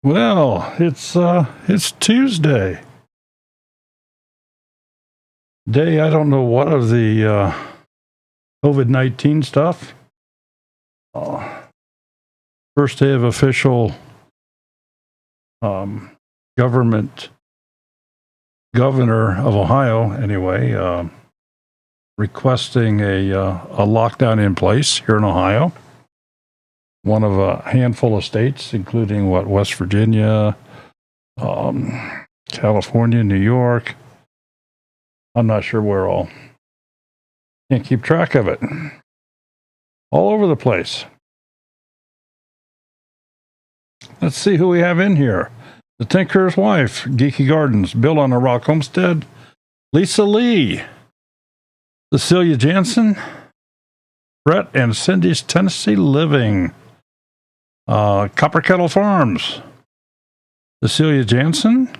Well, it's Tuesday. Day I don't know what of the COVID-19 stuff. First day of official government governor of Ohio, anyway, requesting a lockdown in place here in Ohio. One of a handful of states, including West Virginia, California, New York. I'm not sure where all. Can't keep track of it. All over the place. Let's see who we have in here. The Tinker's Wife, Geeky Gardens, Bill on a Rock Homestead, Lisa Lee, Cecilia Jansen, Brett and Cindy's Tennessee Living, Copper Kettle Farms, Cecilia Jansen,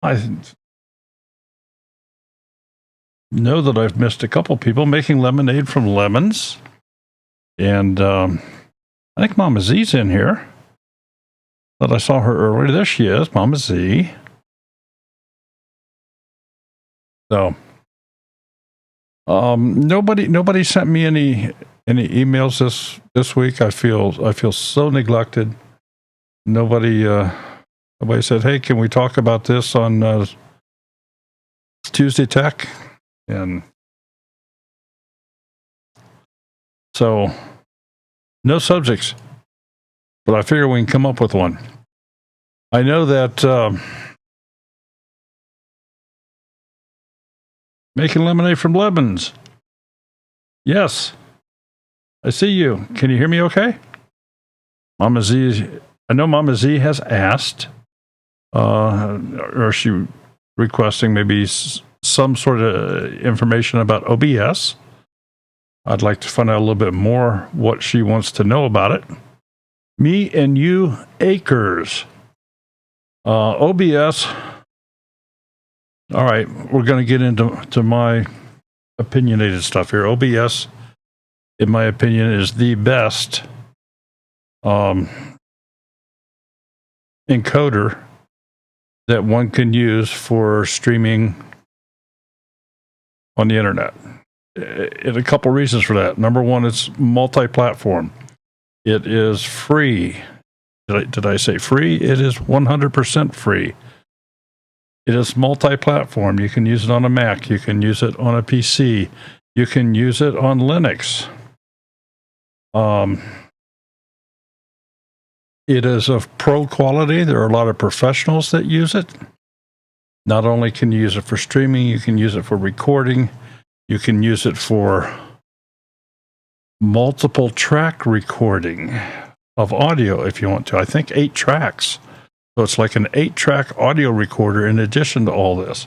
I know that I've missed a couple people, Making Lemonade from Lemons, and I think Mama Z's in here. Thought I saw her earlier. There she is, Mama Z. So, nobody sent me any emails this week. I feel so neglected. Nobody said, "Hey, can we talk about this on Tuesday Tech?" And so, no subjects, but I figure we can come up with one. I know that Making Lemonade from Lemons. Yes, I see you. Can you hear me okay? Mama Z, I know Mama Z has asked, or is she requesting maybe some sort of information about OBS. I'd like to find out a little bit more what she wants to know about it. Me and You Acres. OBS. All right, we're going to get into my opinionated stuff here. OBS, in my opinion, is the best encoder that one can use for streaming on the internet. And a couple reasons for that. Number one, it's multi-platform. It is free. Did I say free? It is 100% free. It is multi-platform. You can use it on a Mac. You can use it on a PC. You can use it on Linux. It is of pro quality. There are a lot of professionals that use it. Not only can you use it for streaming, you can use it for recording. You can use it for multiple track recording of audio if you want to. I think 8 tracks. So it's like an 8-track audio recorder in addition to all this.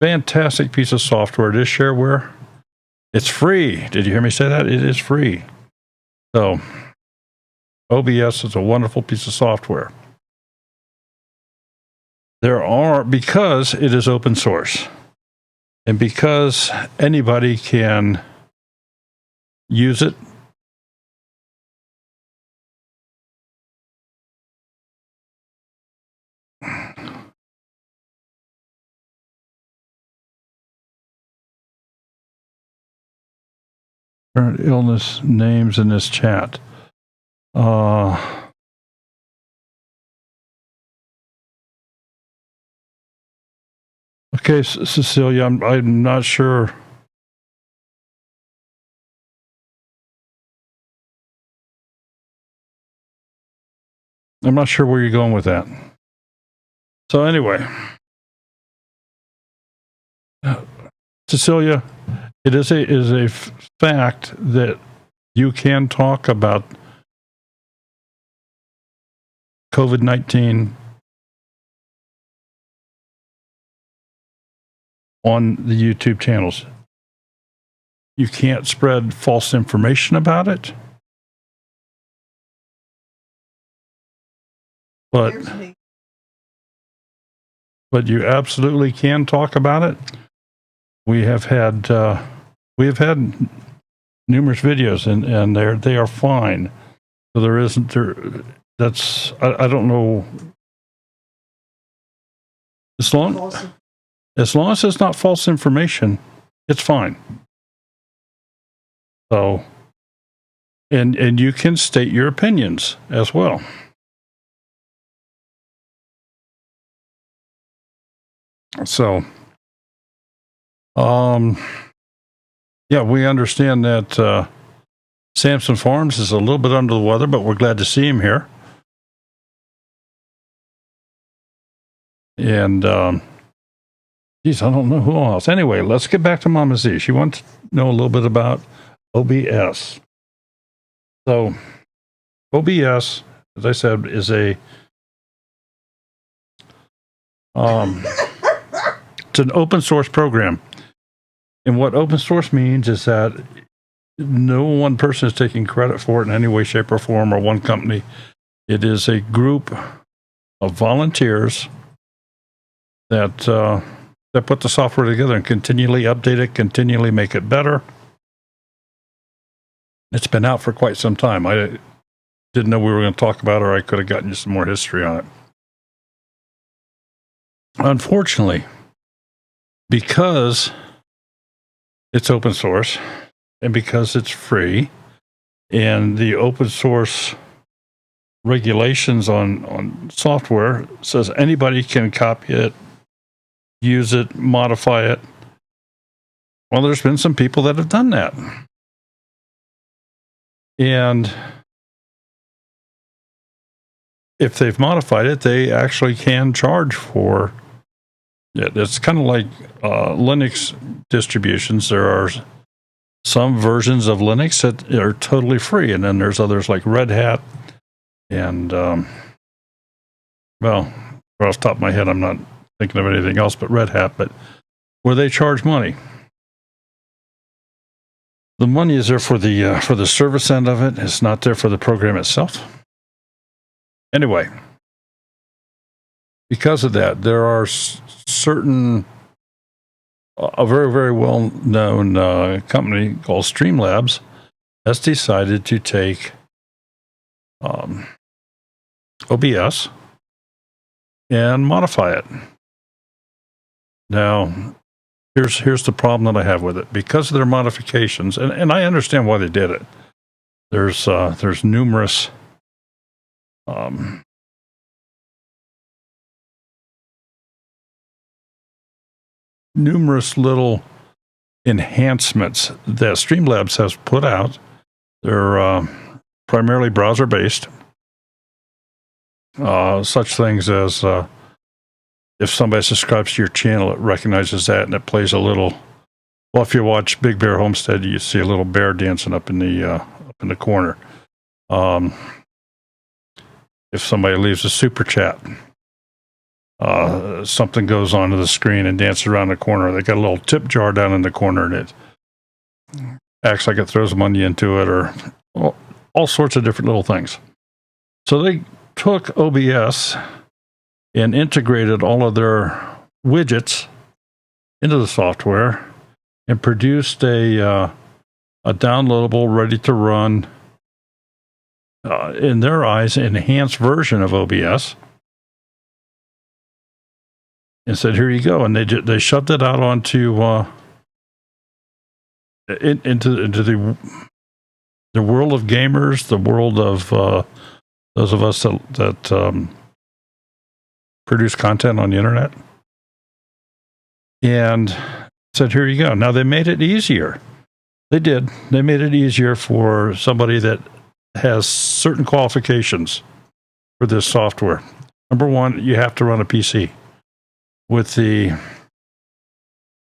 Fantastic piece of software. It is shareware. It's free. Did you hear me say that? It is free. So OBS is a wonderful piece of software. Because it is open source, and because anybody can use it, current illness names in this chat. Okay, Cecilia, I'm not sure. I'm not sure where you're going with that. So anyway, Cecilia, it is a fact that you can talk about COVID-19 on the YouTube channels. You can't spread false information about it. But you absolutely can talk about it. We have had numerous videos, and they are fine. So there isn't there. That's I don't know. As long as it's not false information, it's fine. So, and you can state your opinions as well. So, yeah, we understand that Samson Farms is a little bit under the weather, but we're glad to see him here. And, geez, I don't know who else. Anyway, let's get back to Mama Z. She wants to know a little bit about OBS. So, OBS, as I said, is it's an open source program. And what open source means is that no one person is taking credit for it in any way, shape, or form, or one company. It is a group of volunteers that put the software together and continually update it, continually make it better. It's been out for quite some time. I didn't know we were going to talk about it, or I could have gotten you some more history on it. Unfortunately, because it's open source and because it's free, and the open source regulations on software says anybody can copy it, use it, modify it. Well, there's been some people that have done that. And if they've modified it, they actually can charge for it. It's kind of like Linux distributions. There are some versions of Linux that are totally free, and then there's others like Red Hat. And, well, off the top of my head, I'm not thinking of anything else but Red Hat, but where they charge money. The money is there for the service end of it. It's not there for the program itself. Anyway, because of that, there are certain, a very, very well-known company called Streamlabs has decided to take OBS and modify it. Now, here's the problem that I have with it. Because of their modifications, and I understand why they did it. There's numerous numerous little enhancements that Streamlabs has put out. They're primarily browser-based. Such things as if somebody subscribes to your channel, it recognizes that and it plays a little. Well, if you watch Big Bear Homestead, you see a little bear dancing up in the corner. If somebody leaves a super chat, something goes onto the screen and dances around the corner. They got a little tip jar down in the corner, and it acts like it throws money into it, or all sorts of different little things. So they took OBS and integrated all of their widgets into the software and produced a downloadable, ready to run, in their eyes, enhanced version of OBS, and said, "Here you go." And they shoved it out onto into the world of gamers, the world of those of us that produce content on the internet, and said, "Here you go." Now, they made it easier. They did. They made it easier for somebody that has certain qualifications for this software. Number one, you have to run a PC. With the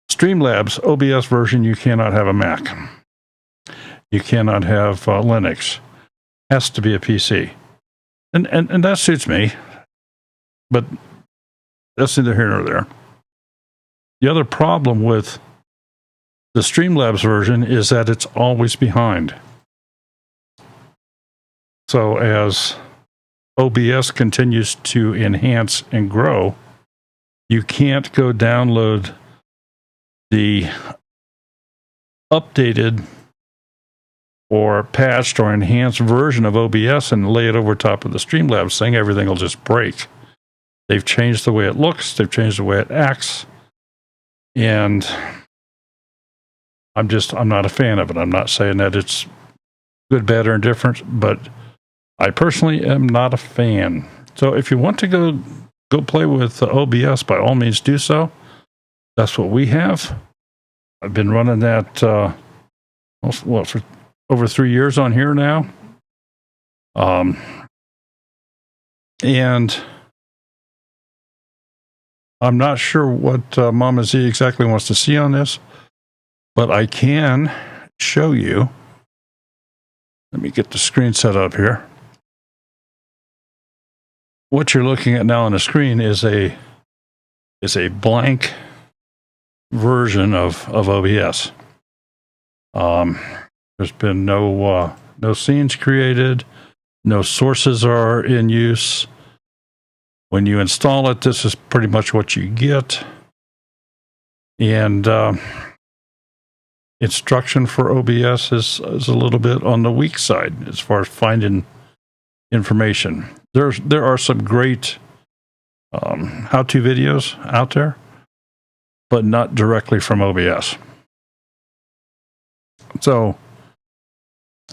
Streamlabs OBS version, you cannot have a Mac. You cannot have Linux. It has to be a PC. And that suits me, but that's neither here nor there. The other problem with the Streamlabs version is that it's always behind. So as OBS continues to enhance and grow, you can't go download the updated or patched or enhanced version of OBS and lay it over top of the Streamlabs thing, everything will just break. They've changed the way it looks. They've changed the way it acts. And I'm not a fan of it. I'm not saying that it's good, bad, or indifferent, but I personally am not a fan. So if you want to go play with OBS, by all means do so. That's what we have. I've been running that, for over 3 years on here now. And I'm not sure what Mama Z exactly wants to see on this, but I can show you. Let me get the screen set up here. What you're looking at now on the screen is a blank version of OBS. There's been no scenes created, no sources are in use. When you install it, this is pretty much what you get. And instruction for OBS is a little bit on the weak side as far as finding information. There are some great how-to videos out there, but not directly from OBS. So,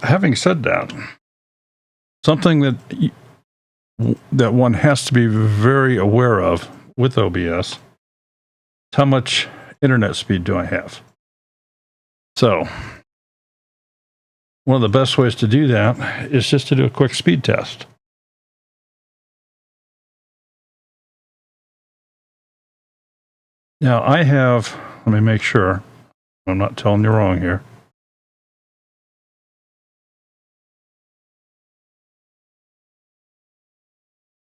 having said that, something that one has to be very aware of with OBS is how much internet speed do I have? So, one of the best ways to do that is just to do a quick speed test. Now, let me make sure I'm not telling you wrong here.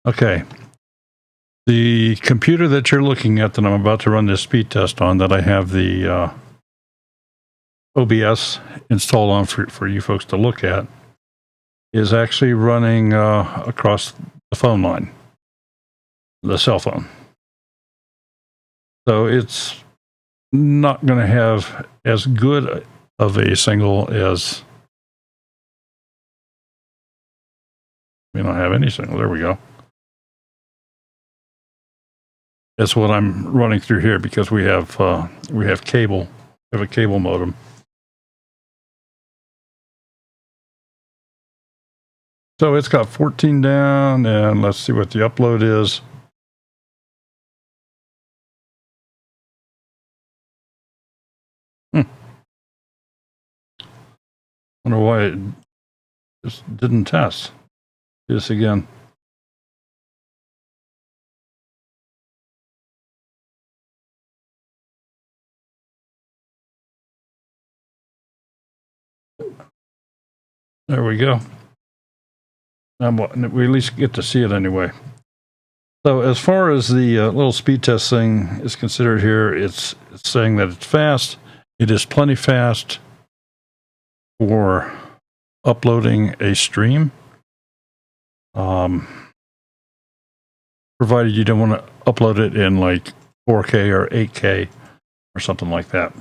Okay. The computer that you're looking at that I'm about to run this speed test on, that I have the OBS installed on for you folks to look at, is actually running across the phone line, the cell phone. So it's not going to have as good of a signal as... We don't have any signal. There we go. That's what I'm running through here because we have cable. We have a cable modem. So it's got 14 down, and let's see what the upload is. Wonder why it just didn't test. Do this again. There we go. We at least get to see it anyway. So as far as the little speed test thing is considered here, it's saying that it's fast. It is plenty fast for uploading a stream. Provided you don't want to upload it in like 4K or 8K or something like that.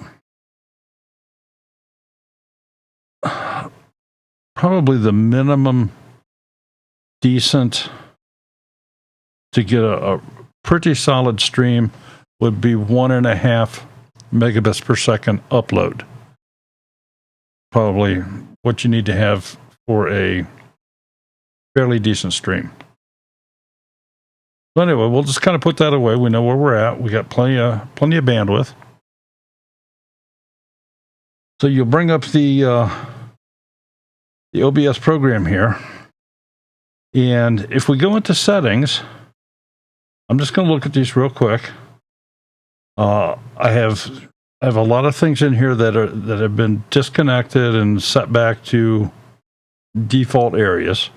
Probably the minimum decent to get a pretty solid stream would be 1.5 megabits per second upload. Probably what you need to have for a fairly decent stream. So anyway, we'll just kind of put that away. We know where we're at. We got plenty of bandwidth. So you'll bring up the OBS program here. And if we go into settings, I'm just going to look at these real quick. I have a lot of things in here that have been disconnected and set back to default areas.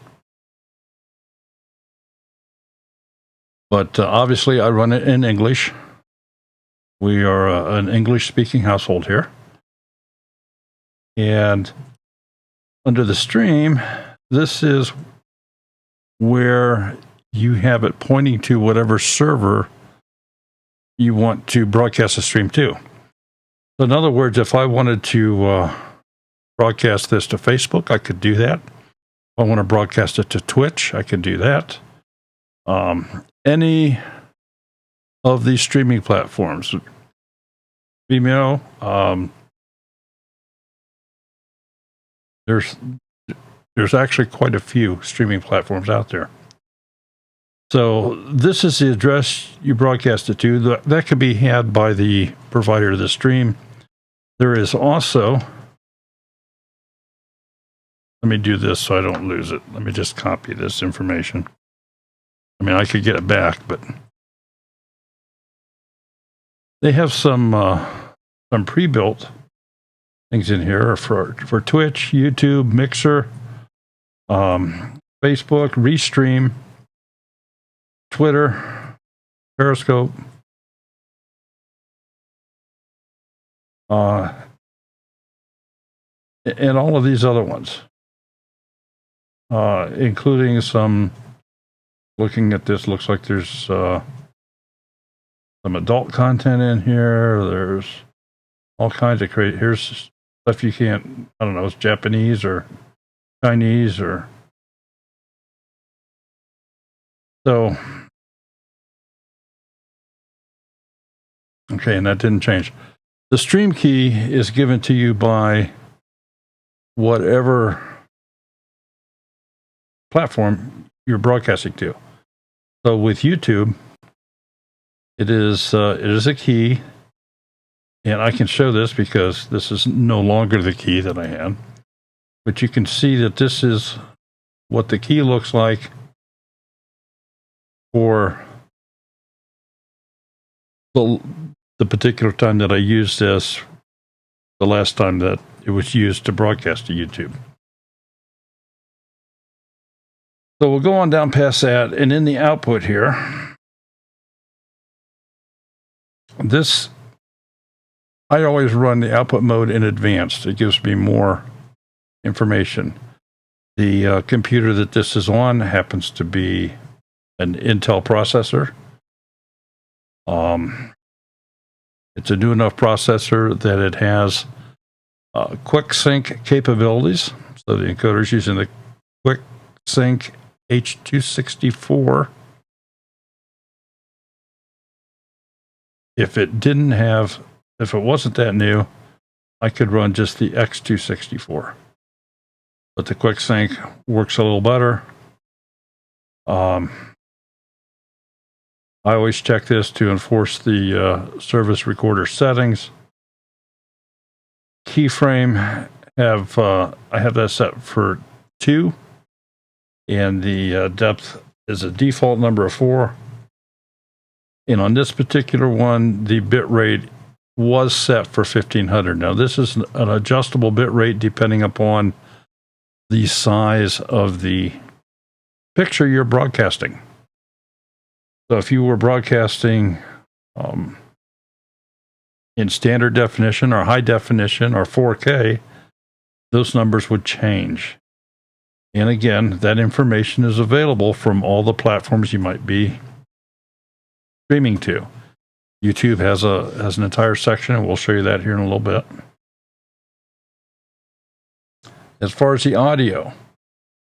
But obviously, I run it in English. We are an English-speaking household here. And under the stream, this is where you have it pointing to whatever server you want to broadcast the stream to. So in other words, if I wanted to broadcast this to Facebook, I could do that. If I want to broadcast it to Twitch, I could do that. Any of these streaming platforms, Vimeo, there's actually quite a few streaming platforms out there. So this is the address you broadcast it to. That could be had by the provider of the stream. There is also, let me do this so I don't lose it. Let me just copy this information. I mean, I could get it back, but they have some pre-built things in here for Twitch, YouTube, Mixer, Facebook, Restream, Twitter, Periscope, and all of these other ones, including some, looking at this, looks like there's some adult content in here. There's all kinds of here's stuff you can't, I don't know, it's Japanese or Chinese or so. Okay, and that didn't change. The stream key is given to you by whatever platform you're broadcasting to. So with YouTube, it is a key, and I can show this because this is no longer the key that I had. But you can see that this is what the key looks like for the particular time that I used this, the last time that it was used to broadcast to YouTube. So we'll go on down past that, and in the output here, this, I always run the output mode in advanced. It gives me more information. The computer that this is on happens to be an Intel processor. It's a new enough processor that it has quick sync capabilities. So the encoder is using the quick sync H264. If it wasn't that new, I could run just the X264. But the quick sync works a little better. I always check this to enforce the service recorder settings. Keyframe, I have that set for 2, and the depth is a default number of 4. And on this particular one, the bit rate was set for 1500. Now, this is an adjustable bit rate depending upon the size of the picture you're broadcasting. So if you were broadcasting in standard definition or high definition or 4K, those numbers would change. And again, that information is available from all the platforms you might be streaming to. YouTube has an entire section, and we'll show you that here in a little bit. As far as the audio,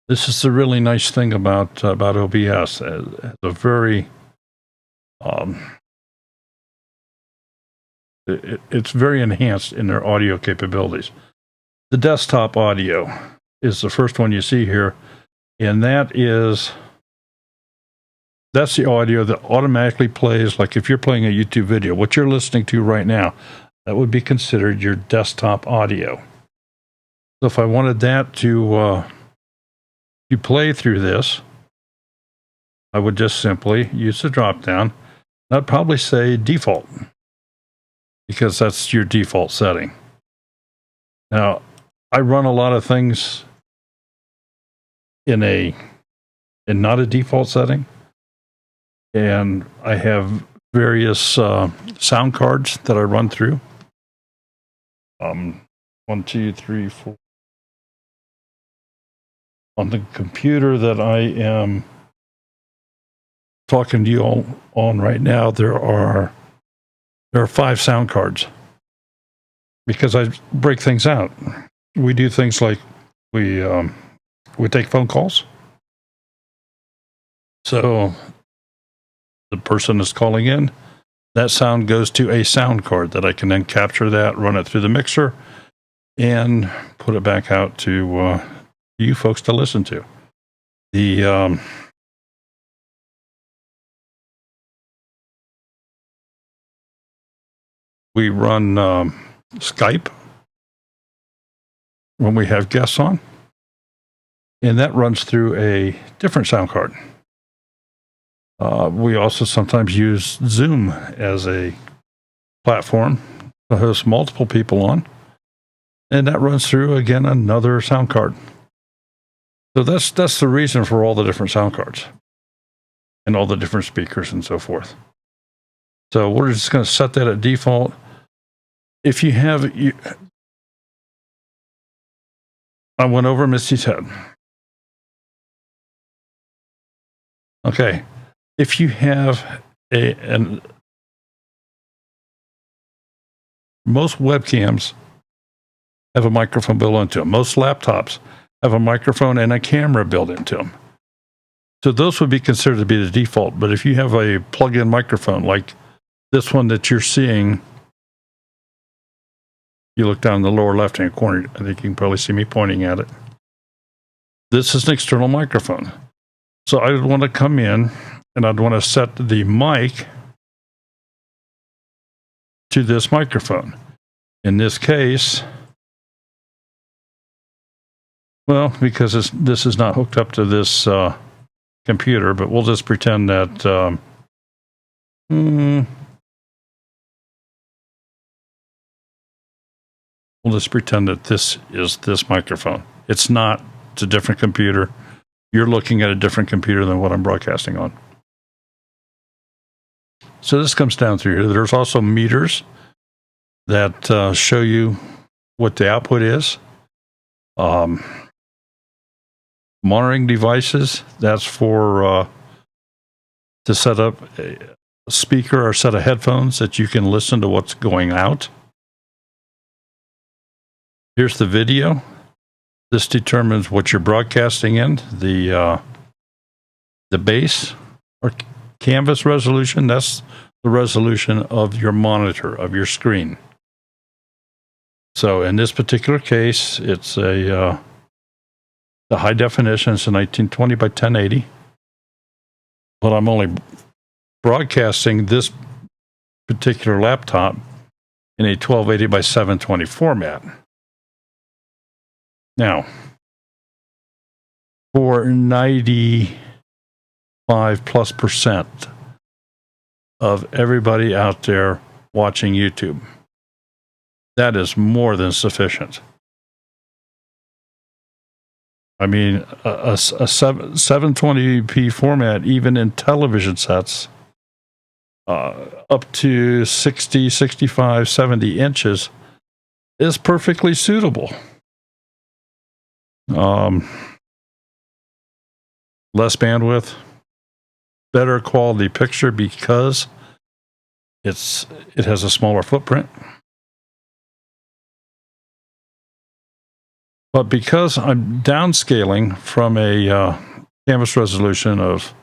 this is the really nice thing about OBS. It has a very it's very enhanced in their audio capabilities. The desktop audio is the first one you see here, and that's the audio that automatically plays. Like if you're playing a YouTube video, what you're listening to right now, that would be considered your desktop audio. So if I wanted that to play through this, I would just simply use the drop down. I'd probably say default, because that's your default setting. Now, I run a lot of things in not a default setting, and I have various sound cards that I run through. 1, 2, 3, 4. On the computer that I am talking to you all on right now, there are 5 sound cards, because I break things out. we do things like we take phone calls. So the person is calling in, that sound goes to a sound card that I can then capture that, run it through the mixer, and put it back out to you folks to listen to. The we run Skype when we have guests on, and that runs through a different sound card. We also sometimes use Zoom as a platform to host multiple people on, and that runs through, again, another sound card. So that's the reason for all the different sound cards and all the different speakers and so forth. So we're just going to set that at default. If you have, I went over Misty's head. Okay. If you have most webcams have a microphone built into them. Most laptops have a microphone and a camera built into them. So those would be considered to be the default. But if you have a plug-in microphone like this one that you're seeing, you look down in the lower left-hand corner, I think you can probably see me pointing at it. This is an external microphone. So I would want to come in and I'd want to set the mic to this microphone. In this case, well, because this is not hooked up to this computer, but we'll just pretend that we'll just pretend that this is this microphone. It's not. It's a different computer. You're looking at a different computer than what I'm broadcasting on. So this comes down through here. There's also meters that show you what the output is. Monitoring devices, that's for to set up a speaker or a set of headphones that you can listen to what's going out. Here's the video. This determines what you're broadcasting in. The base or canvas resolution, that's the resolution of your monitor, of your screen. So in this particular case, it's the high definition is a 1920 by 1080. But I'm only broadcasting this particular laptop in a 1280 by 720 format. Now, for 95+% of everybody out there watching YouTube, that is more than sufficient. I mean, a 720p format, even in television sets, up to 60, 65, 70 inches, is perfectly suitable. Less bandwidth, better quality picture because it has a smaller footprint. But because I'm downscaling from a canvas resolution of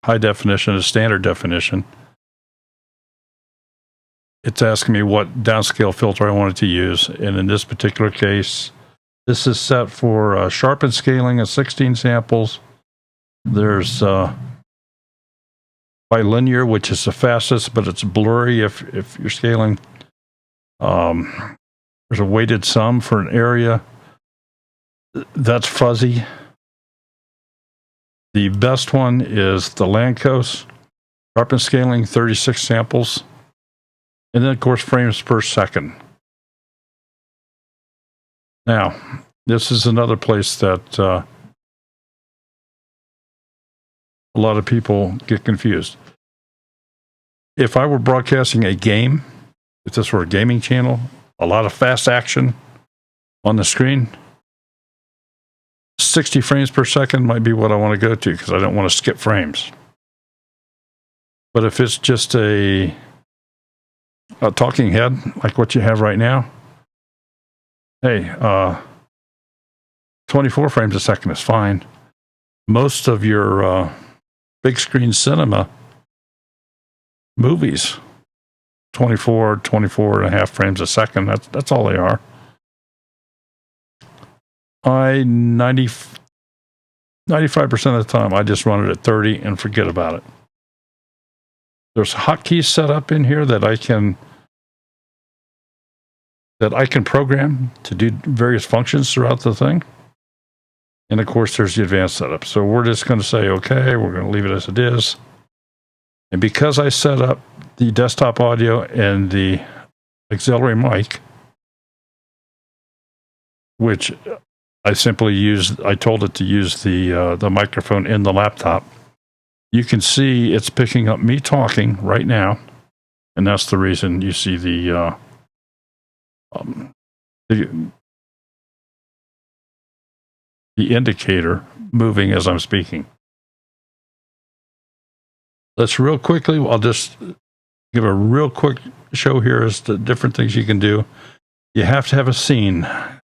high definition to standard definition, it's asking me what downscale filter I wanted to use. And in this particular case, this is set for sharpened scaling of 16 samples. There's bilinear, which is the fastest, but it's blurry if you're scaling. There's a weighted sum for an area that's fuzzy. The best one is the Lancos, sharpened scaling, 36 samples. And then, of course, frames per second. Now, this is another place that a lot of people get confused. If I were broadcasting a game, if this were a gaming channel, a lot of fast action on the screen, 60 frames per second might be what I want to go to because I don't want to skip frames. But if it's just a talking head like what you have right now, hey, 24 frames a second is fine. Most of your big screen cinema movies, 24 and a half frames a second, that's all they are. 95% of the time, I just run it at 30 and forget about it. There's hotkeys set up in here that I can program to do various functions throughout the thing. And of course, there's the advanced setup. So we're just going to say, okay, we're going to leave it as it is. And because I set up the desktop audio and the auxiliary mic, which I told it to use the microphone in the laptop. You can see it's picking up me talking right now. And that's the reason you see the indicator moving as I'm speaking. Let's real quickly, I'll just give a real quick show here as to different things you can do. You have to have a scene.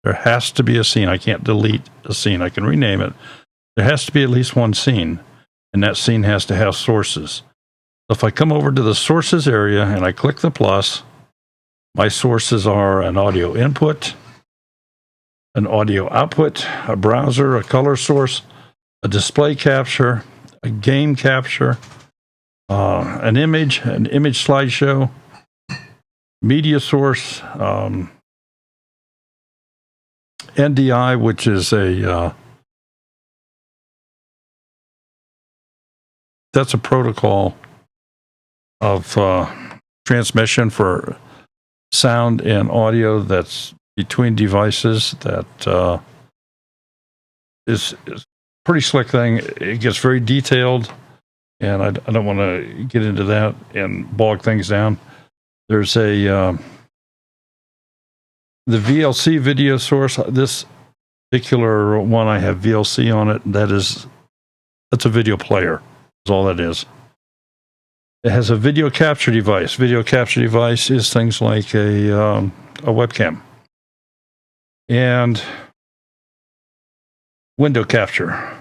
There has to be a scene. I can't delete a scene. I can rename it. There has to be at least one scene, and that scene has to have sources. If I come over to the sources area and I click the plus, my sources are an audio input, an audio output, a browser, a color source, a display capture, a game capture, an image slideshow, media source, NDI, which is that's a protocol of transmission for sound and audio that's between devices. That is a pretty slick thing. It gets very detailed, and I don't want to get into that and bog things down. There's the VLC video source. This particular one, I have VLC on it. That's a video player. That's all that is. It has a video capture device. Video capture device is things like a webcam and window capture.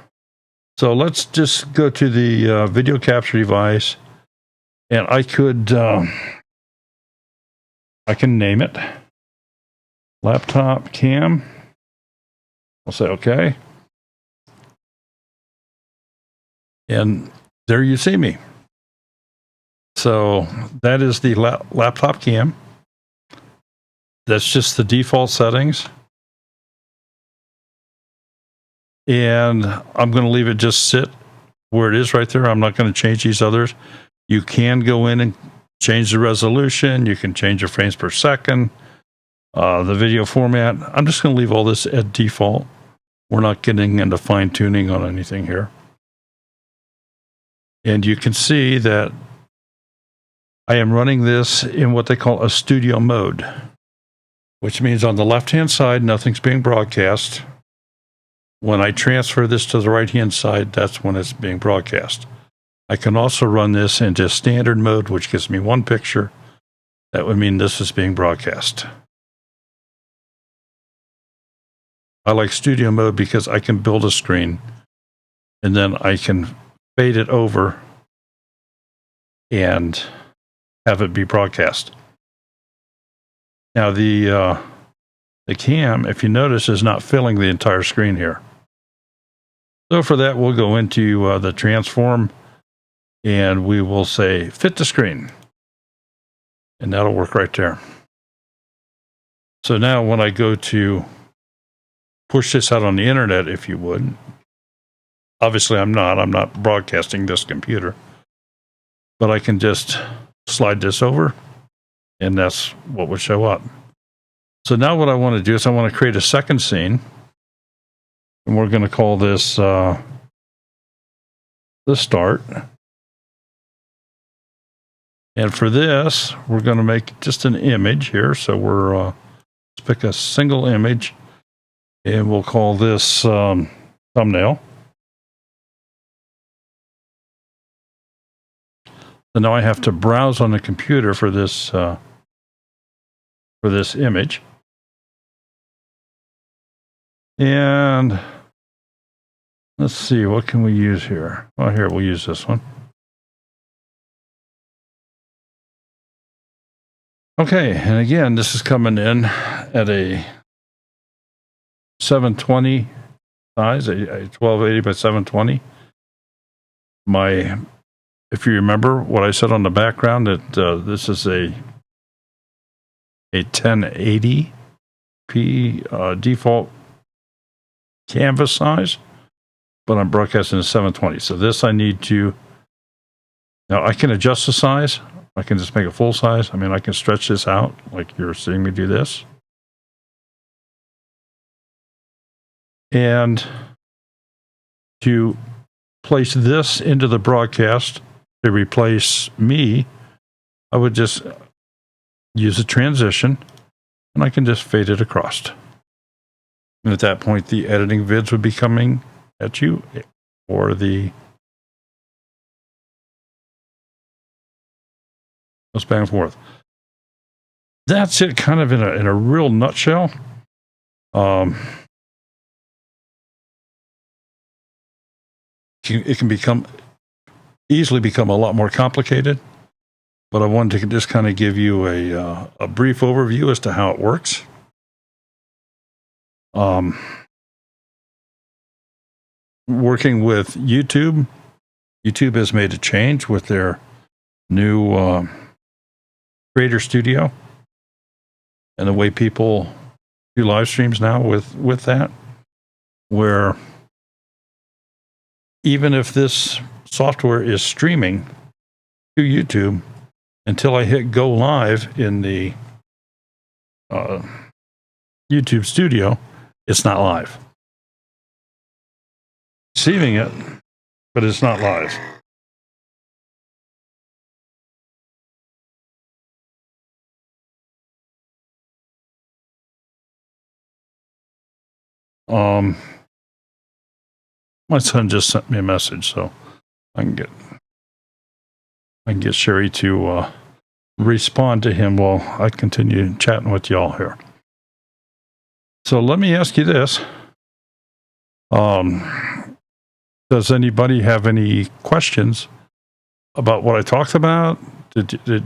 So let's just go to the video capture device, and I can name it laptop cam. I'll say okay. And there you see me. So that is the laptop cam. That's just the default settings. And I'm going to leave it just sit where it is right there. I'm not going to change these others. You can go in and change the resolution. You can change the frames per second. The video format. I'm just going to leave all this at default. We're not getting into fine tuning on anything here. And you can see that I am running this in what they call a studio mode, which means on the left-hand side, nothing's being broadcast. When I transfer this to the right-hand side, that's when it's being broadcast. I can also run this into standard mode, which gives me one picture. That would mean this is being broadcast. I like studio mode because I can build a screen and then I can fade it over and have it be broadcast. Now the cam, if you notice, is not filling the entire screen here. So for that, we'll go into the transform and we will say fit the screen. And that'll work right there. So now when I go to push this out on the internet, if you would, obviously I'm not broadcasting this computer, but I can just slide this over and that's what would show up. So now what I want to do is I want to create a second scene, and we're going to call this the start. And for this, we're going to make just an image here. So let's pick a single image, and we'll call this thumbnail. So now I have to browse on the computer for this image. And let's see, what can we use here? Well, here, we'll use this one. Okay, and again, this is coming in at a 720 size, a 1280 by 720. If you remember what I said on the background, that this is a 1080p default canvas size, but I'm broadcasting at 720. So this I need to, now I can adjust the size. I can just make it full size. I mean, I can stretch this out like you're seeing me do this. And to place this into the broadcast to replace me, I would just use a transition and I can just fade it across. And at that point, the editing vids would be coming at you, or the goes back and forth. That's it, kind of in a real nutshell. It can easily become a lot more complicated, but I wanted to just kind of give you a brief overview as to how it works. Working with YouTube has made a change with their new Creator Studio and the way people do live streams now with that, where even if this software is streaming to YouTube, until I hit go live in the YouTube Studio, it's not live. Receiving it, but it's not live. My son just sent me a message, so I can get Sherry to respond to him while I continue chatting with y'all here. So let me ask you this. Does anybody have any questions about what I talked about? Did it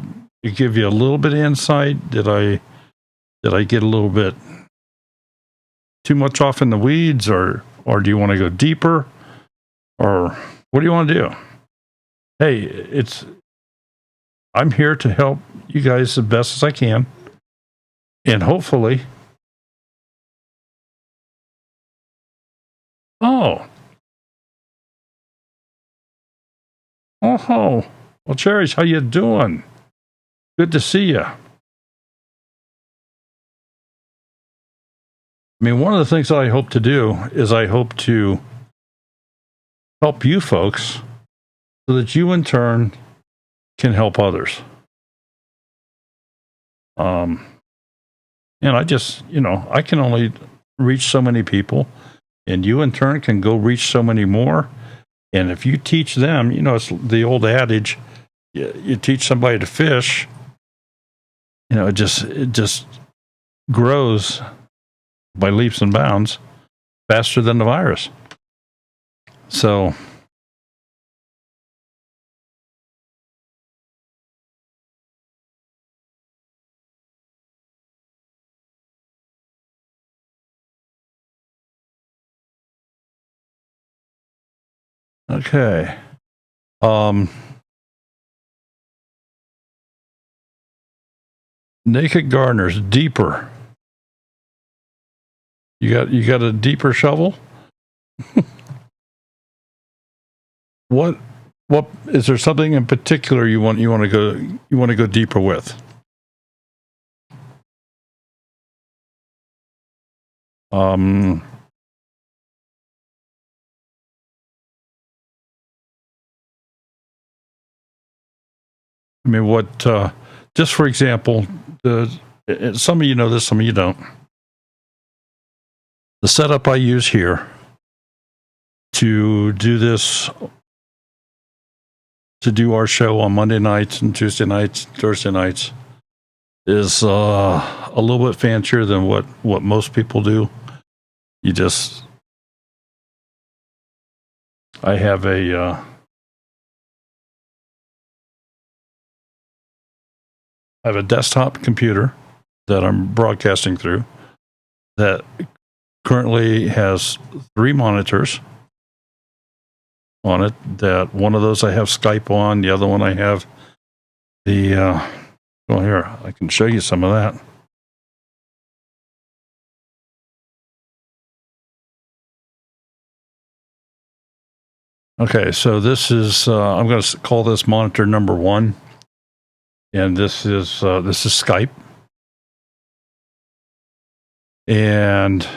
give you a little bit of insight? Did I get a little bit too much off in the weeds, or do you want to go deeper, or what do you want to do? Hey, I'm here to help you guys the best as I can, and hopefully, well, Cherish, how you doing? Good to see you. I mean, one of the things that I hope to do is I hope to help you folks so that you in turn can help others. And I just, I can only reach so many people, and you in turn can go reach so many more. And if you teach them, it's the old adage, you teach somebody to fish, it just grows by leaps and bounds faster than the virus. So okay. Naked gardeners, deeper. You got a deeper shovel? What is there something in particular you want to go deeper with? I mean, just for example, some of you know this, some of you don't. The setup I use here to do this, to do our show on Monday nights and Tuesday nights, Thursday nights, is a little bit fancier than what most people do. You just, I have a desktop computer that I'm broadcasting through that currently has 3 monitors on it. That one of those I have Skype on, the other one I have the well, here I can show you some of that. Okay, so this is I'm going to call this monitor number 1, and this is Skype, and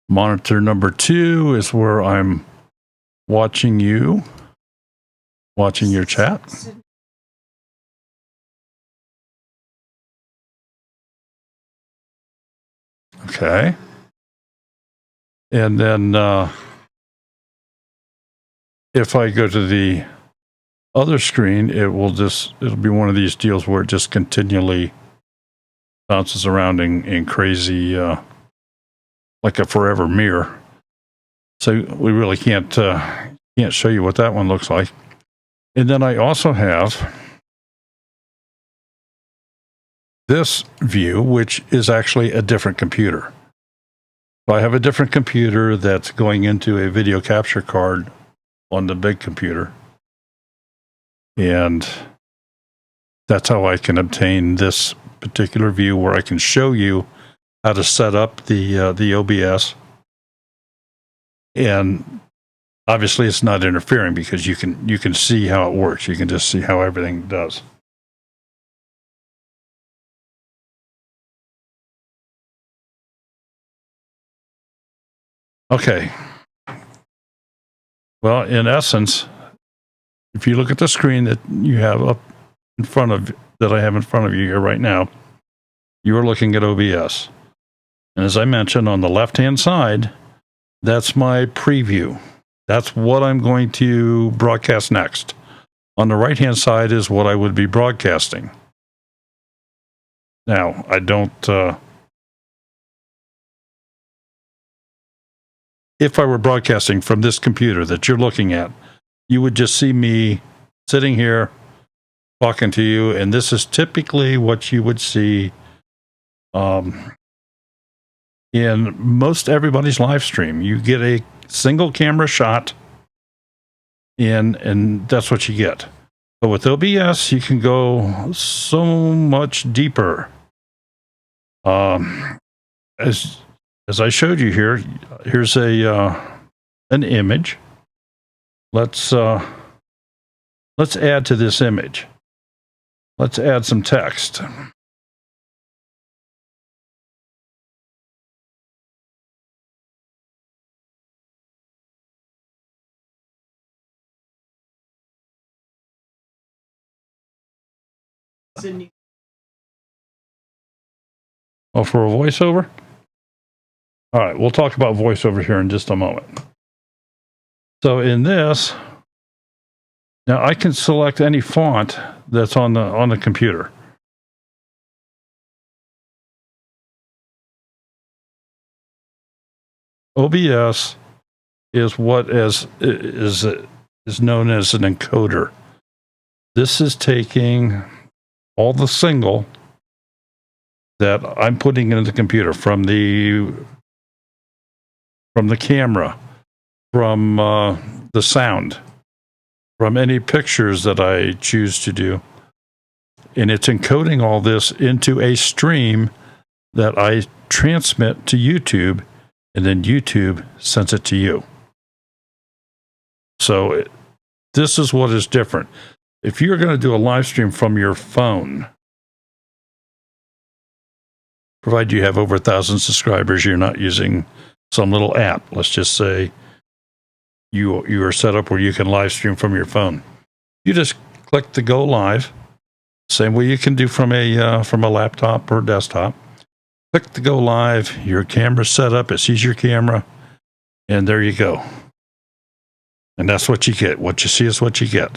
monitor number 2 is where I'm watching your chat. Okay. And then if I go to the other screen, it'll be one of these deals where it just continually bounces around in crazy, like a forever mirror. So we really can't show you what that one looks like. And then I also have this view, which is actually a different computer. So I have a different computer that's going into a video capture card on the big computer. And that's how I can obtain this particular view, where I can show you how to set up the OBS. And obviously it's not interfering because you can see how it works. You can just see how everything does. Okay. Well, in essence, if you look at the screen that you have up in front of that I have in front of you here right now, you are looking at OBS. And as I mentioned, on the left-hand side, that's my preview. That's what I'm going to broadcast next. On the right-hand side is what I would be broadcasting. Now, I don't... if I were broadcasting from this computer that you're looking at, you would just see me sitting here talking to you, and this is typically what you would see in most everybody's live stream. You get a single camera shot, and that's what you get. But with OBS, you can go so much deeper. As I showed you here, here's an image. Let's add to this image. Let's add some text. Oh, for a voiceover? All right, we'll talk about voiceover here in just a moment. So in this, now I can select any font that's on the computer. OBS is what is known as an encoder. This is taking all the signal that I'm putting into the computer from the camera, from the sound, from any pictures that I choose to do. And it's encoding all this into a stream that I transmit to YouTube, and then YouTube sends it to you. So this is what is different. If you're going to do a live stream from your phone, provided you have over 1,000 subscribers, you're not using some little app. Let's just say you are set up where you can live stream from your phone. You just click the go live, same way you can do from a laptop or desktop. Click the go live. Your camera's set up. It sees your camera, and there you go. And that's what you get. What you see is what you get.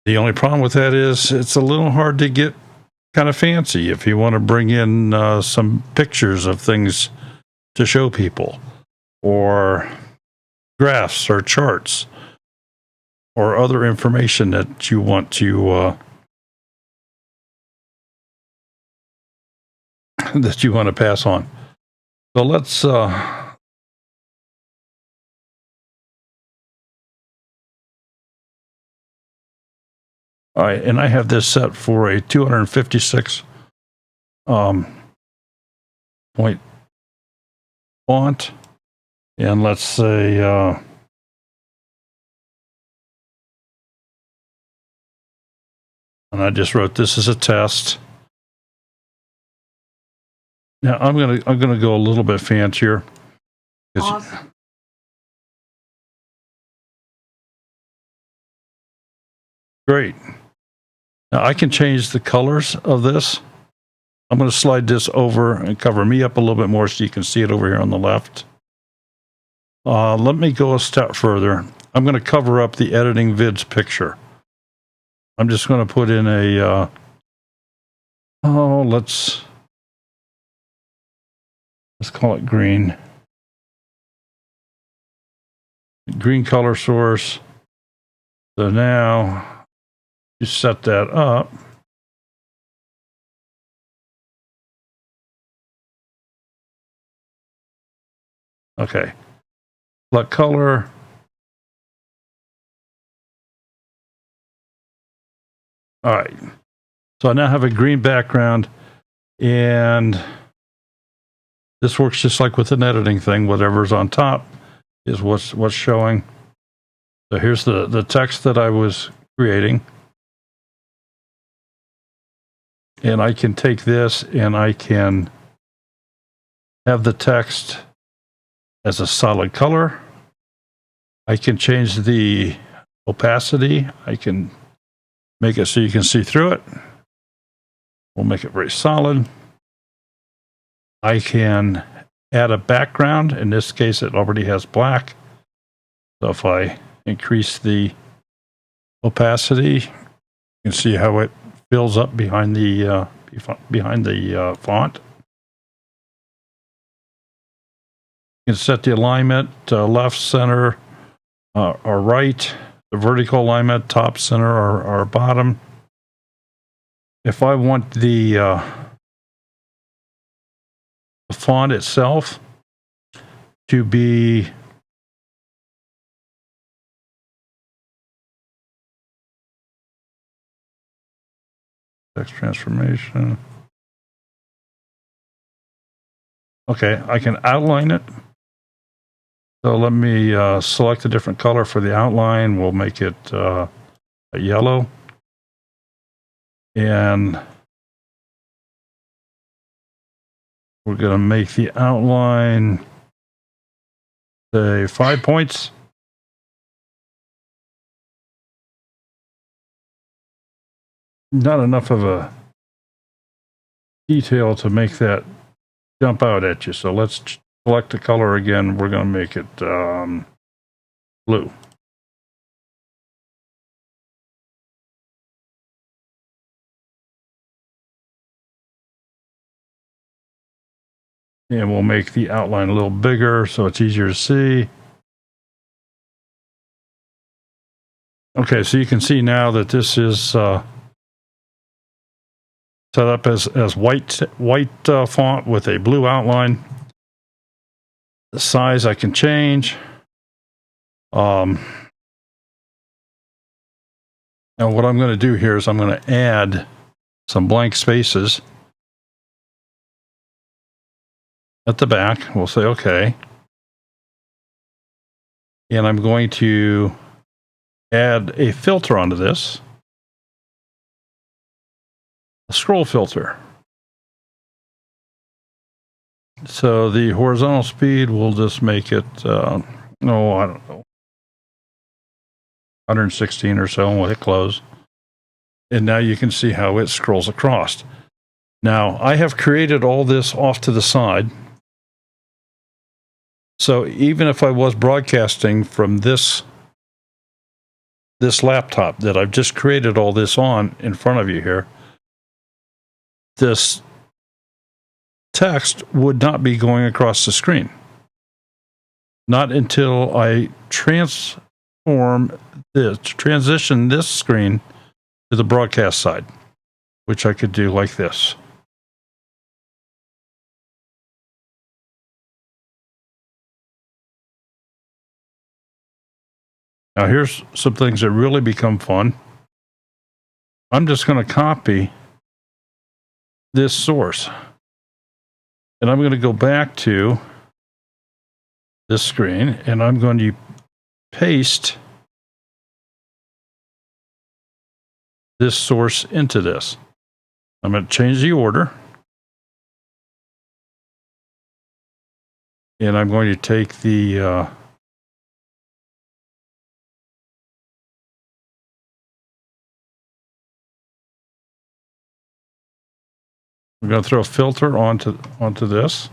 The only problem with that is it's a little hard to get kind of fancy, if you want to bring in some pictures of things to show people, or graphs or charts, or other information that you want to pass on. So let's all right, and I have this set for a 256 point font, and let's say and I just wrote this as a test. Now I'm gonna go a little bit fancier. Awesome. Great. Now I can change the colors of this. I'm going to slide this over and cover me up a little bit more so you can see it over here on the left. Let me go a step further. I'm going to cover up the editing vids picture. I'm just going to put in a, let's call it green. Green color source. So now you set that up. Okay. Select color. All right. So I now have a green background, and this works just like with an editing thing. Whatever's on top is what's showing. So here's the text that I was creating. And I can take this and I can have the text as a solid color. I can change the opacity. I can make it so you can see through it. We'll make it very solid. I can add a background. In this case, it already has black. So if I increase the opacity, you can see how it fills up behind the font. You can set the alignment, left, center, or right, the vertical alignment, top, center, or bottom. If I want the font itself to be text transformation. Okay, I can outline it. So let me select a different color for the outline. We'll make it a yellow. And we're going to make the outline, say, 5 points. Not enough of a detail to make that jump out at you. So let's select the color again. We're going to make it blue. And we'll make the outline a little bigger so it's easier to see. Okay, so you can see now that this is set up as white font with a blue outline. The size I can change. Now what I'm going to do here is I'm going to add some blank spaces at the back. We'll say okay. And I'm going to add a filter onto this. A scroll filter. So the horizontal speed, we'll just make it, I don't know, 116 or so, and we'll hit close. And now you can see how it scrolls across. Now, I have created all this off to the side. So even if I was broadcasting from this laptop that I've just created all this on in front of you here, this text would not be going across the screen. Not until I transition this screen to the broadcast side, which I could do like this. Now here's some things that really become fun. I'm just going to copy this source, and I'm going to go back to this screen, and I'm going to paste this source into this. I'm going to change the order, and I'm going to take the I'm going to throw a filter onto this,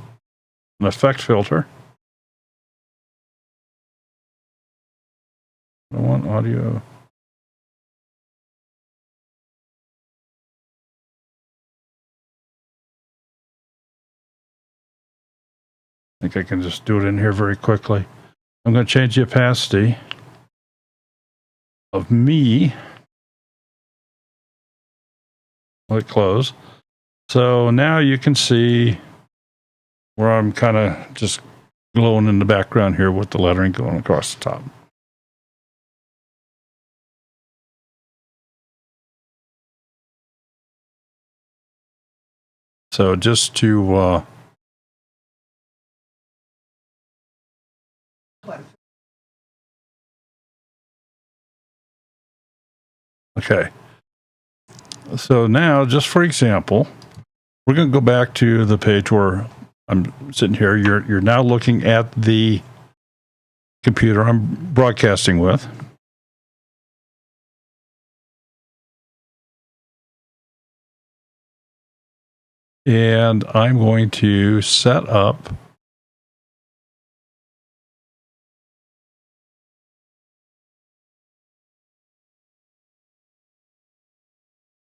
an effect filter. I want audio. I think I can just do it in here very quickly. I'm going to change the opacity of me. Let it close. So now you can see where I'm kind of just glowing in the background here with the lettering going across the top. So just to okay. So now, just for example, we're going to go back to the page where I'm sitting here. You're now looking at the computer I'm broadcasting with. And I'm going to set up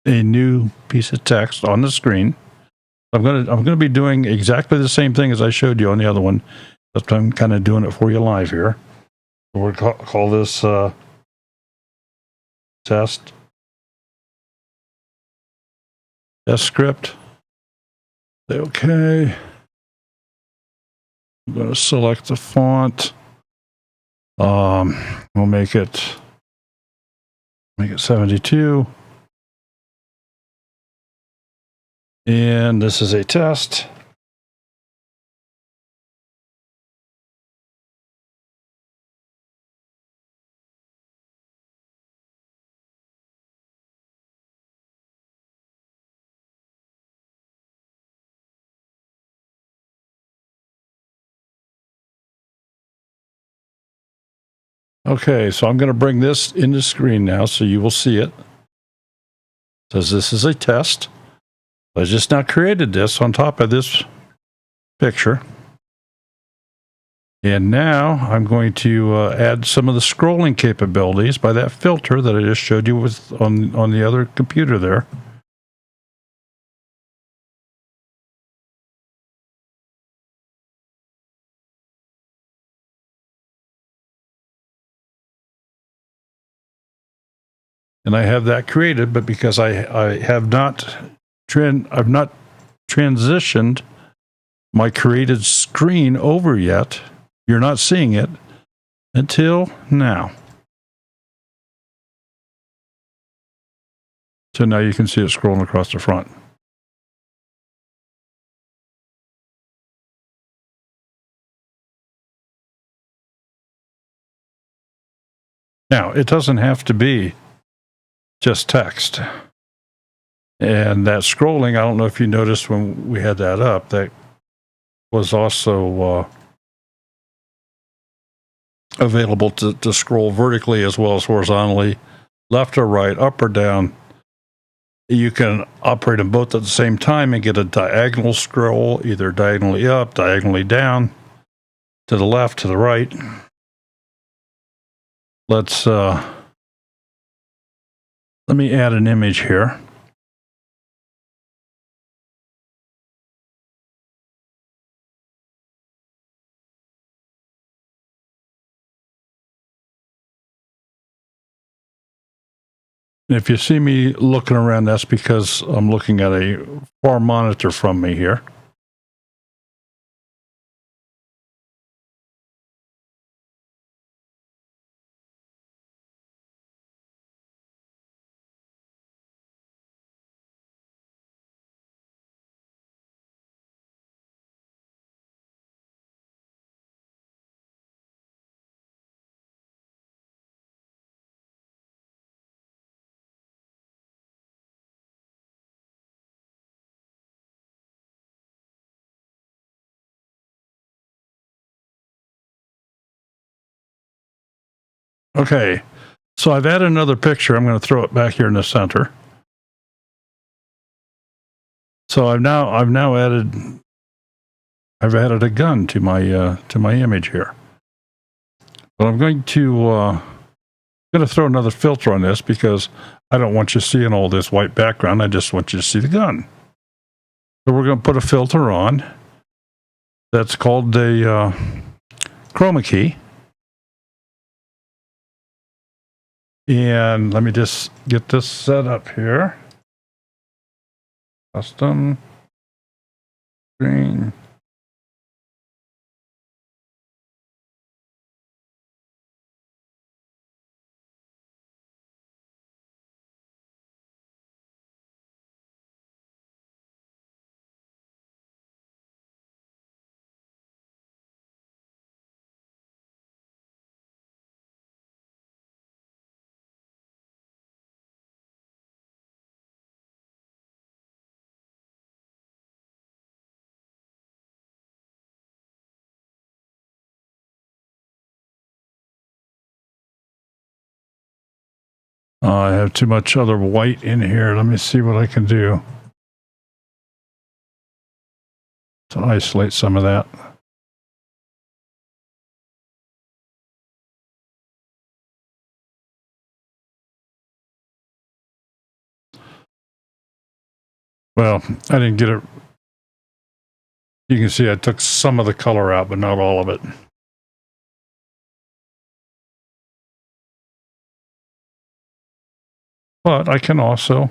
a new piece of text on the screen. I'm going to be doing exactly the same thing as I showed you on the other one, but I'm kind of doing it for you live here. We'll call this test script. Say okay. I'm going to select the font. We'll make it 72. And this is a test. Okay, so I'm going to bring this into screen now so you will see it. It says this is a test. I just now created this on top of this picture. And now I'm going to add some of the scrolling capabilities by that filter that I just showed you with on the other computer there. And I have that created, but because I have not I've not transitioned my created screen over yet, you're not seeing it until now. So now you can see it scrolling across the front. Now, it doesn't have to be just text. And that scrolling, I don't know if you noticed when we had that up, that was also available to scroll vertically as well as horizontally, left or right, up or down. You can operate them both at the same time and get a diagonal scroll, either diagonally up, diagonally down, to the left, to the right. Let me add an image here. If you see me looking around, that's because I'm looking at a far monitor from me here. Okay, so I've added another picture. I'm going to throw it back here in the center. So I've added a gun to my image here. But I'm going to throw another filter on this because I don't want you seeing all this white background. I just want you to see the gun. So we're going to put a filter on. That's called a chroma key. And let me just get this set up here. Custom screen. I have too much other white in here. Let me see what I can do to isolate some of that. Well, I didn't get it. You can see I took some of the color out, but not all of it. But I can also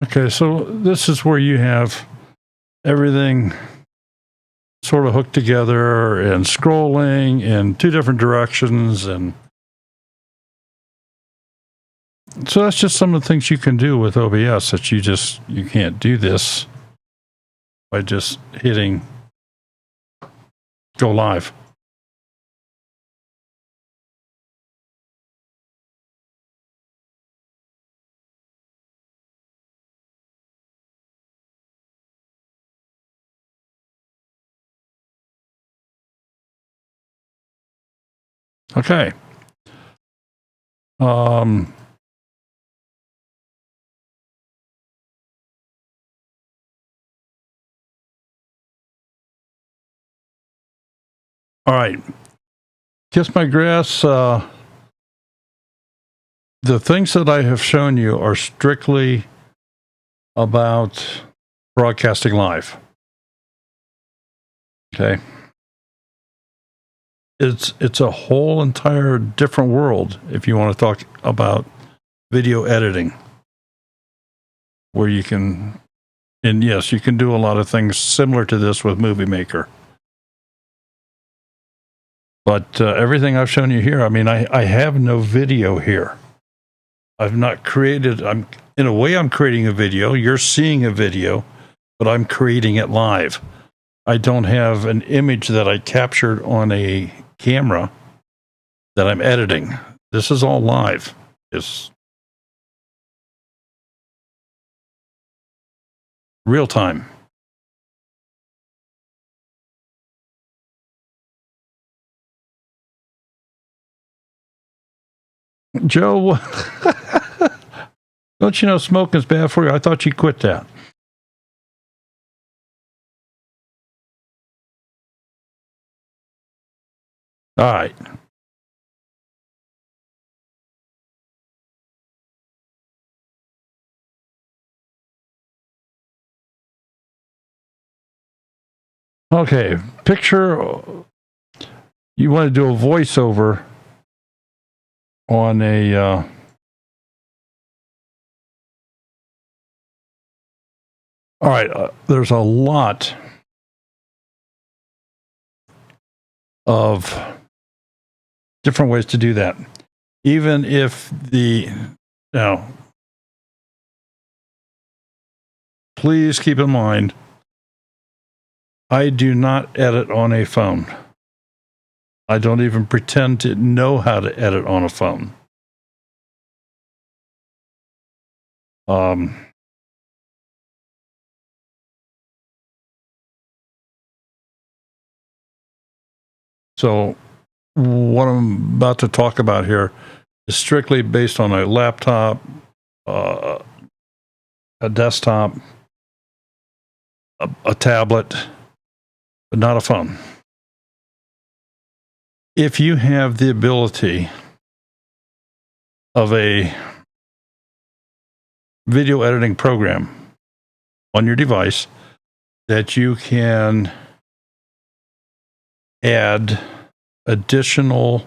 okay, so this is where you have everything sort of hooked together and scrolling in two different directions. And so that's just some of the things you can do with OBS that you can't do this by just hitting go live. Okay. All right. Kiss my grass. The things that I have shown you are strictly about broadcasting live. Okay. It's a whole entire different world if you want to talk about video editing, where you can, and yes, you can do a lot of things similar to this with Movie Maker. But everything I've shown you here, I mean, I have no video here. I've not created, in a way I'm creating a video. You're seeing a video, but I'm creating it live. I don't have an image that I captured on a camera that I'm editing. This is all live. It's real time. Joe, don't you know smoking is bad for you? I thought you quit that. All right. Okay, picture you want to do a voiceover on a all right, there's a lot of different ways to do that. Even if now, please keep in mind, I do not edit on a phone. I don't even pretend to know how to edit on a phone. So what I'm about to talk about here is strictly based on a laptop, a desktop, a tablet, but not a phone. If you have the ability of a video editing program on your device that you can add additional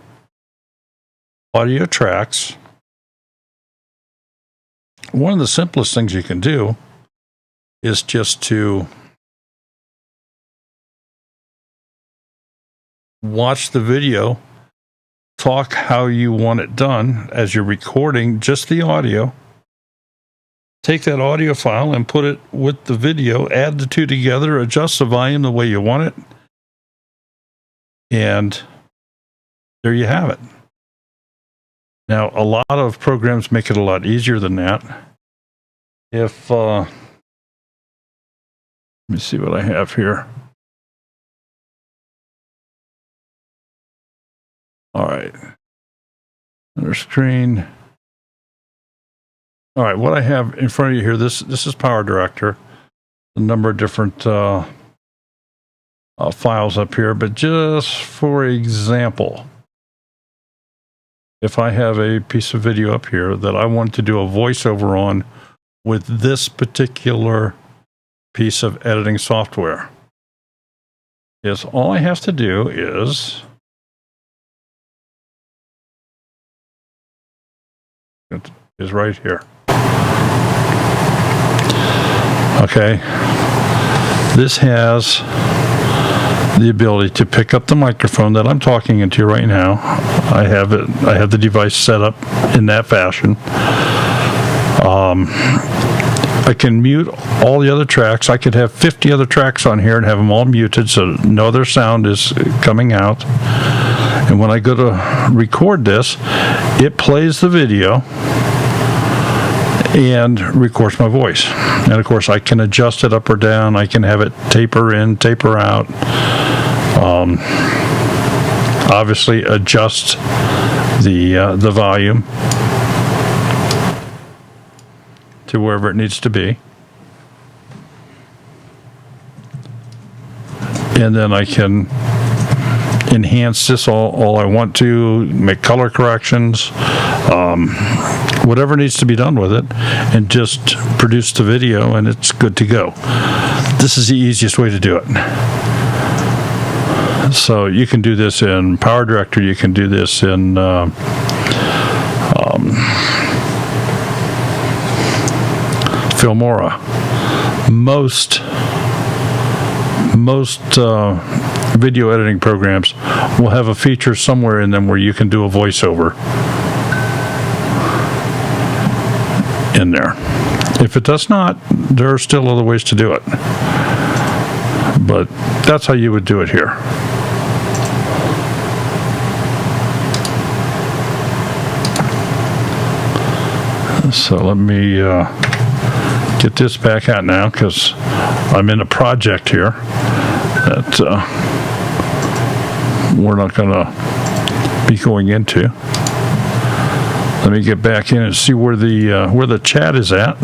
audio tracks, one of the simplest things you can do is just to watch the video, talk how you want it done as you're recording just the audio, take that audio file and put it with the video, add the two together, adjust the volume the way you want it, and there you have it. Now, a lot of programs make it a lot easier than that. If, let me see what I have here. All right. Under screen. All right, what I have in front of you here, this is Power Director. A number of different files up here, but just for example, if I have a piece of video up here that I want to do a voiceover on with this particular piece of editing software, is all I have to do is it is right here. Okay, this has the ability to pick up the microphone that I'm talking into right now. I have the device set up in that fashion. I can mute all the other tracks. I could have 50 other tracks on here and have them all muted so no other sound is coming out. And when I go to record this, it plays the video and records my voice. And of course, I can adjust it up or down. I can have it taper in, taper out. Obviously, adjust the volume to wherever it needs to be. And then I can enhance this all I want to, make color corrections, whatever needs to be done with it, and just produce the video, and it's good to go. This is the easiest way to do it. So you can do this in Power Director, you can do this in Filmora. Most video editing programs will have a feature somewhere in them where you can do a voiceover in there. If it does not, there are still other ways to do it. But that's how you would do it here. So let me get this back out now because I'm in a project here that we're not going to be going into. Let me get back in and see where the chat is at.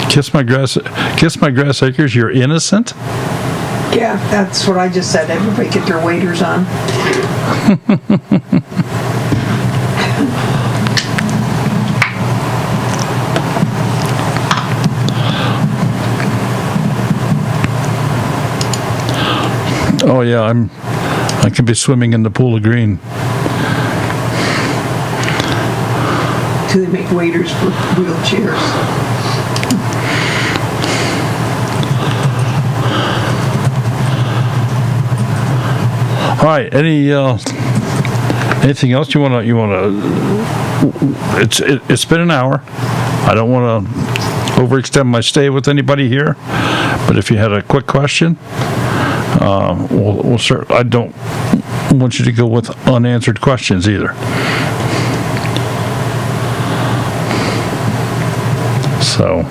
Kiss my grass acres, you're innocent? Yeah, that's what I just said. Everybody get their waders on. Oh yeah, I can be swimming in the pool of green. Do they make waders for wheelchairs? All right. Anything else you want to? It's been an hour. I don't want to overextend my stay with anybody here, but if you had a quick question, we'll start. I don't want you to go with unanswered questions either. So.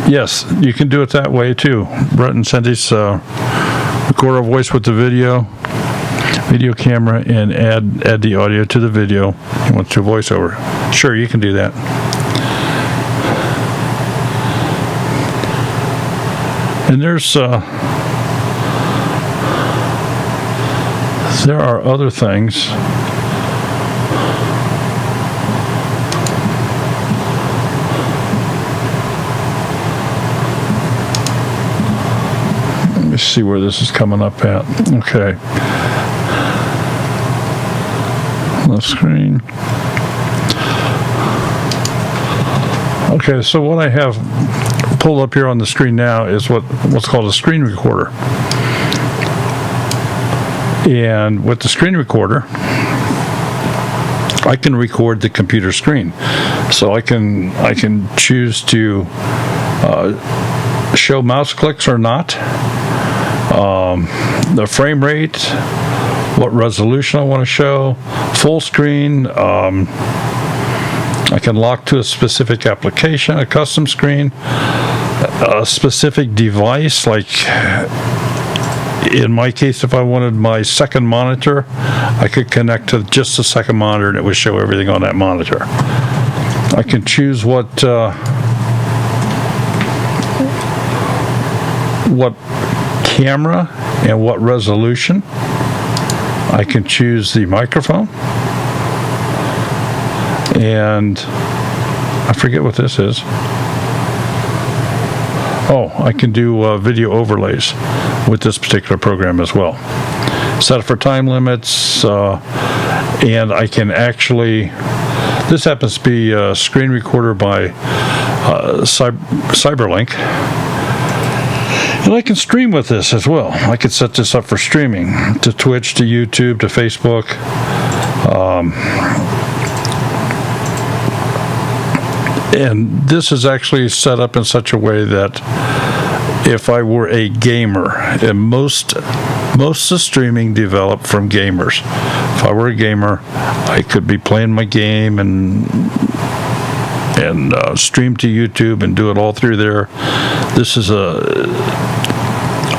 Yes, you can do it that way too. Brett and Cindy's record our voice with the video camera, and add the audio to the video. You want to voiceover? Sure, you can do that. And there are other things. Let me see where this is coming up at. Okay. Left screen. Okay, so what I have pulled up here on the screen now is what's called a screen recorder. And with the screen recorder, I can record the computer screen. So I can choose to show mouse clicks or not, the frame rate, what resolution I want to show, full screen. I can lock to a specific application, a custom screen, a specific device. Like in my case, if I wanted my second monitor, I could connect to just the second monitor and it would show everything on that monitor. I can choose what camera and what resolution. I can choose the microphone, and I forget what this is. Oh, I can do video overlays with this particular program as well. Set it for time limits, and I can actually, this happens to be a screen recorder by Cyberlink. And I can stream with this as well. I could set this up for streaming to Twitch, to YouTube, to Facebook. And this is actually set up in such a way that if I were a gamer, and most of streaming developed from gamers. If I were a gamer, I could be playing my game and stream to YouTube and do it all through there. This is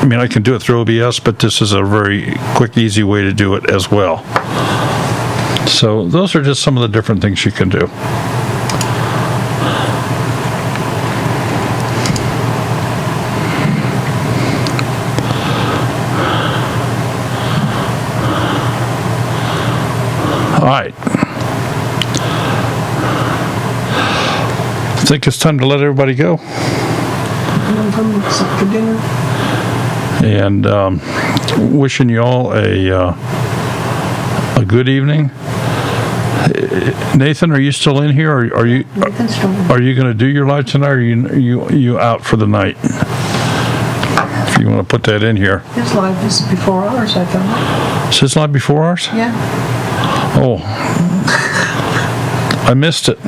I can do it through OBS, but this is a very quick, easy way to do it as well. So those are just some of the different things you can do. All right. I think it's time to let everybody go. For dinner. And wishing you all a good evening. Nathan, are you still in here? Or are you going to do your live tonight? Or are you out for the night? If you want to put that in here. His live is before ours, I thought. Is his live before ours? Yeah. Oh, I missed it.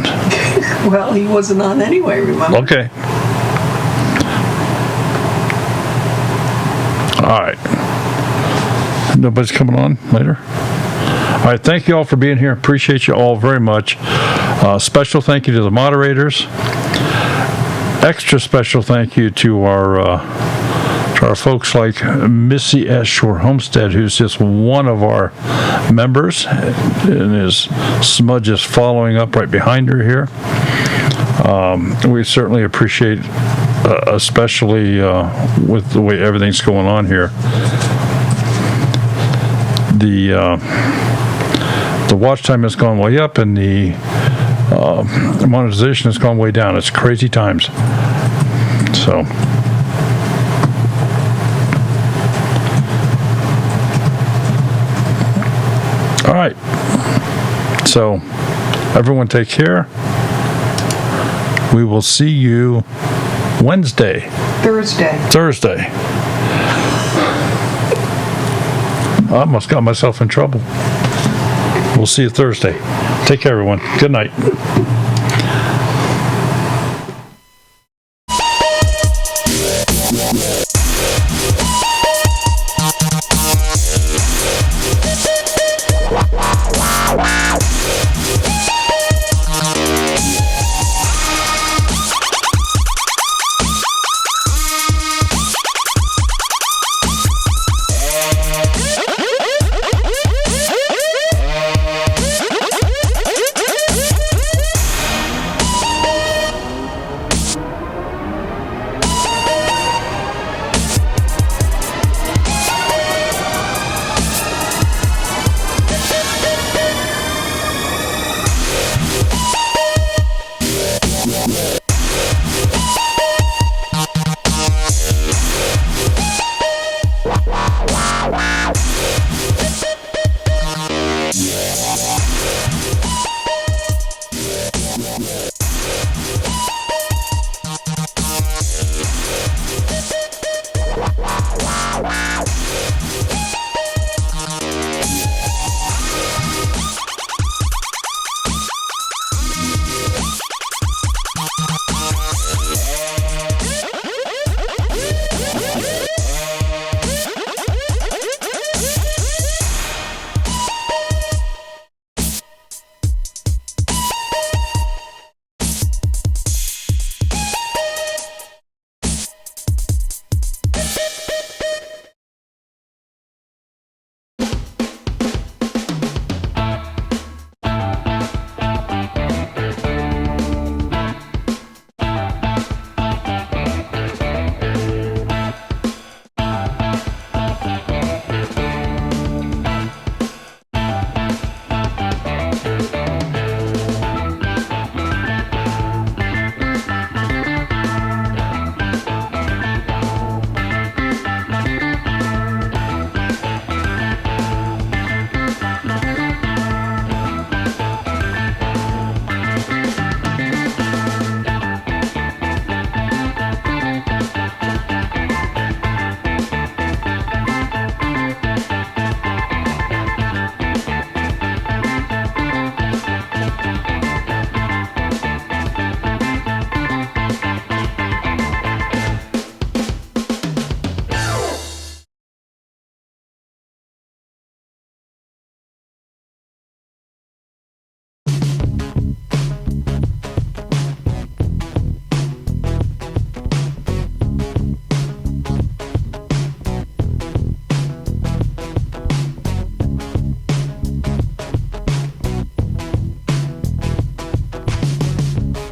Well, he wasn't on anyway, remember? Okay. All right. Nobody's coming on later? All right, thank you all for being here. Appreciate you all very much. Special thank you to the moderators. Extra special thank you to our folks like Missy S. Shore Homestead, who's just one of our members, and is Smudge is following up right behind her here. We certainly appreciate, especially with the way everything's going on here, the watch time has gone way up, and the monetization has gone way down. It's crazy times. So. All right. So, everyone take care. We will see you Thursday. I almost got myself in trouble. We'll see you Thursday. Take care, everyone. Good night.